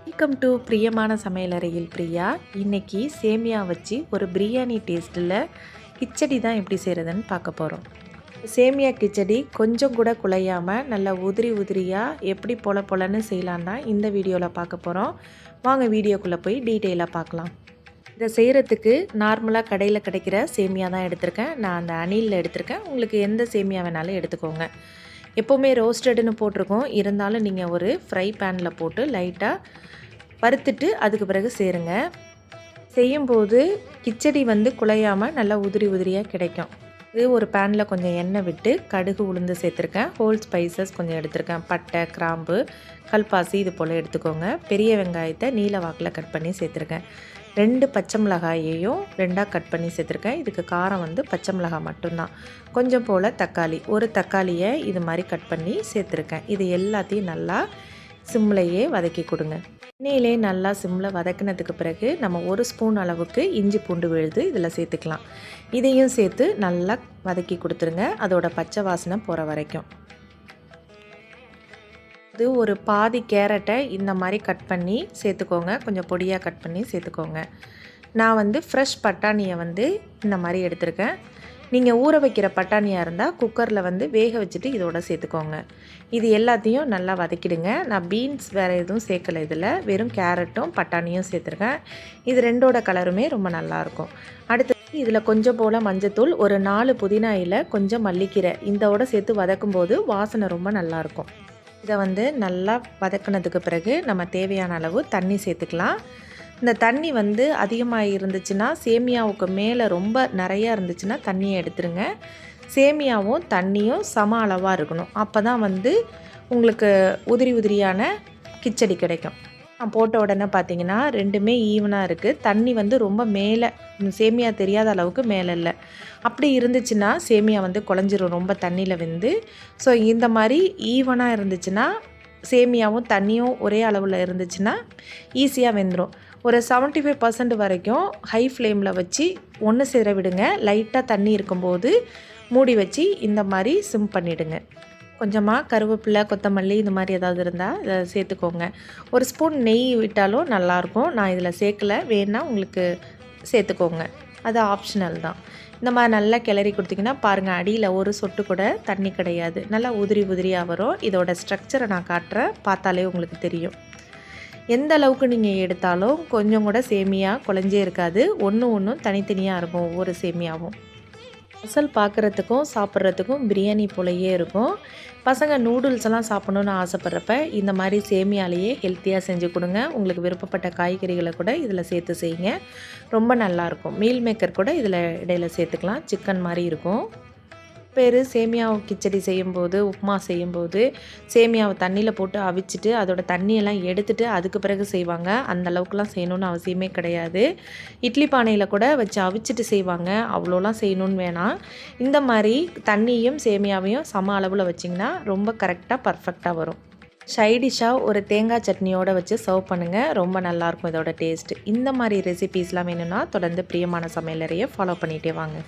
Welcome to பிரியமான சமையலறையில் பிரியா. இன்றைக்கி சேமியா வச்சு ஒரு பிரியாணி டேஸ்ட்டில் கிச்சடி தான் எப்படி செய்கிறதுன்னு பார்க்க போகிறோம். சேமியா கிச்சடி கொஞ்சம் கூட குலையாமல் நல்லா உதிரியாக எப்படி பொலன்னு செய்யலான்னு தான் இந்த வீடியோவில் பார்க்க போகிறோம். வாங்க வீடியோக்குள்ளே போய் டீட்டெயிலாக பார்க்கலாம். இதை செய்கிறதுக்கு நார்மலாக கடையில் கிடைக்கிற சேமியா தான் எடுத்திருக்கேன். நான் அந்த அணிலில் எடுத்திருக்கேன். உங்களுக்கு எந்த சேமியா வேணாலும் எடுத்துக்கோங்க. எப்போவுமே ரோஸ்டடுன்னு போட்டிருக்கோம், இருந்தாலும் நீங்கள் ஒரு ஃப்ரை பேனில் போட்டு லைட்டாக வறுத்துட்டு அதுக்கு பிறகு சேருங்க. செய்யும்போது கிச்சடி குழையாமல் நல்லா உதிரியாக கிடைக்கும். இது ஒரு பேனில் கொஞ்சம் எண்ணெய் விட்டு கடுகு உளுந்து சேர்த்துருக்கேன். ஹோல் ஸ்பைசஸ் கொஞ்சம் எடுத்திருக்கேன். பட்டை, கிராம்பு, கல்பாசி இது போல் எடுத்துக்கோங்க. பெரிய வெங்காயத்தை நீல வாக்கில் கட் பண்ணி சேர்த்துருக்கேன். 2 பச்சை மிளகாயையும் 2ஆக கட் பண்ணி சேர்த்துருக்கேன். இதுக்கு காரம் பச்சை மிளகாய் மட்டும்தான். கொஞ்சம் போல் தக்காளி, ஒரு தக்காளியை இது மாதிரி கட் பண்ணி சேர்த்துருக்கேன். இது எல்லாத்தையும் நல்லா சிம்லையே வதக்கி கொடுங்க. எண்ணெயிலே நல்லா சிம்மில் வதக்கினதுக்கு பிறகு நம்ம 1 ஸ்பூன் அளவுக்கு இஞ்சி பூண்டு விழுது இதில் சேர்த்துக்கலாம். இதையும் சேர்த்து நல்லா வதக்கி கொடுத்துருங்க, அதோட பச்சை வாசனை போகிற வரைக்கும். இது ஒரு பாதி கேரட்டை இந்த மாதிரி கட் பண்ணி சேர்த்துக்கோங்க. கொஞ்சம் பொடியாக கட் பண்ணி சேர்த்துக்கோங்க. நான் ஃப்ரெஷ் பட்டாணியை இந்த மாதிரி எடுத்திருக்கேன். நீங்கள் ஊற வைக்கிற பட்டாணியாக இருந்தால் குக்கரில் வேக வச்சுட்டு இதோட சேர்த்துக்கோங்க. இது எல்லாத்தையும் நல்லா வதக்கிடுங்க. நான் பீன்ஸ் வேறு எதுவும் சேர்க்கலை, இதில் வெறும் கேரட்டும் பட்டாணியும் சேர்த்துருக்கேன். இது 2ஓட கலருமே ரொம்ப நல்லாயிருக்கும். அடுத்து இதில் கொஞ்சம் போல் மஞ்சத்தூள், ஒரு 4 புதினா இலை, கொஞ்சம் மல்லிக்கீரை இதோட சேர்த்து வதக்கும்போது வாசனை ரொம்ப நல்லாயிருக்கும். இதை நல்லா வதக்கினதுக்கு பிறகு நம்ம தேவையான அளவு தண்ணி சேர்த்துக்கலாம். இந்த தண்ணி அதிகமாக இருந்துச்சுன்னா, சேமியாவுக்கு மேலே ரொம்ப நிறையா இருந்துச்சுன்னா தண்ணியை எடுத்துருங்க. சேமியாவும் தண்ணியும் சம அளவாக இருக்கணும். அப்போ தான் உங்களுக்கு உதிரியான கிச்சடி கிடைக்கும். நான் போட்ட உடனே பார்த்தீங்கன்னா 2மே ஈவனாக இருக்குது. தண்ணி ரொம்ப மேலே, சேமியா தெரியாத அளவுக்கு மேலே இல்லை. அப்படி இருந்துச்சுன்னா சேமியா குழஞ்சிரும் ரொம்ப தண்ணியில் ஸோ இந்த மாதிரி ஈவனாக இருந்துச்சுன்னா, சேமியாவும் தண்ணியும் ஒரே அளவில் இருந்துச்சுன்னா ஈஸியாக வெந்துடும். ஒரு 75% வரைக்கும் ஹை ஃப்ளேமில் வச்சு ஒன்று சேர விடுங்க. லைட்டாக தண்ணி இருக்கும்போது மூடி வச்சு இந்த மாதிரி சிம் பண்ணிவிடுங்க. கொஞ்சமாக கருவேப்பிலை, கொத்தமல்லி இது மாதிரி ஏதாவது இருந்தால் இதை சேர்த்துக்கோங்க. ஒரு ஸ்பூன் நெய் விட்டாலும் நல்லாயிருக்கும். நான் இதில் சேர்க்கலை, வேணால் உங்களுக்கு சேர்த்துக்கோங்க, அது ஆப்ஷனல் தான். இந்த மாதிரி நல்லா கிளறி கொடுத்திங்கன்னா பாருங்கள், அடியில் ஒரு சொட்டு கூட தண்ணி கிடையாது. நல்லா உதிரியாக வரும். இதோட ஸ்ட்ரக்சரை நான் காட்டுறேன், பார்த்தாலே உங்களுக்கு தெரியும். எந்த அளவுக்கு நீங்கள் எடுத்தாலும் கொஞ்சம் கூட சேமியா குழஞ்சே இருக்காது. ஒன்றும் தனித்தனியாக இருக்கும் ஒவ்வொரு சேமியாவும். அசல் பார்க்குறதுக்கும் சாப்பிட்றதுக்கும் பிரியாணி போலயே இருக்கும். பசங்க நூடுல்ஸ் எல்லாம் சாப்பிட்ணுன்னு ஆசைப்பட்றப்ப இந்த மாதிரி சேமியாலேயே ஹெல்த்தியாக செஞ்சு கொடுங்க. உங்களுக்கு விருப்பப்பட்ட காய்கறிகளை கூட இதில் சேர்த்து செய்யுங்க, ரொம்ப நல்லாயிருக்கும். மீல் மேக்கர் கூட இதில் இடையில சேர்த்துக்கலாம், சிக்கன் மாதிரி இருக்கும். பேர் சேமியா கிச்சடி செய்யும்போது, உப்புமா செய்யும்போது சேமியாவை தண்ணியில் போட்டு அவிச்சிட்டு அதோட தண்ணியெல்லாம் எடுத்துகிட்டு அதுக்கு பிறகு செய்வாங்க. அந்த அளவுக்குலாம் செய்யணுன்னு அவசியமே கிடையாது. இட்லி பானையில் கூட வச்சு அவிச்சிட்டு செய்வாங்க, அவ்வளோலாம் செய்யணுன்னு வேணாம். இந்த மாதிரி தண்ணியும் சேமியாவையும் சம அளவில் வச்சிங்கன்னா ரொம்ப கரெக்டாக பர்ஃபெக்டாக வரும். சைடிஷாக ஒரு தேங்காய் சட்னியோடு வச்சு சர்வ் பண்ணுங்கள், ரொம்ப நல்லாயிருக்கும் இதோட டேஸ்ட்டு. இந்த மாதிரி ரெசிபீஸ்லாம் வேணும்னா தொடர்ந்து பிரியமான சமையலறையை ஃபாலோ பண்ணிகிட்டே வாங்க.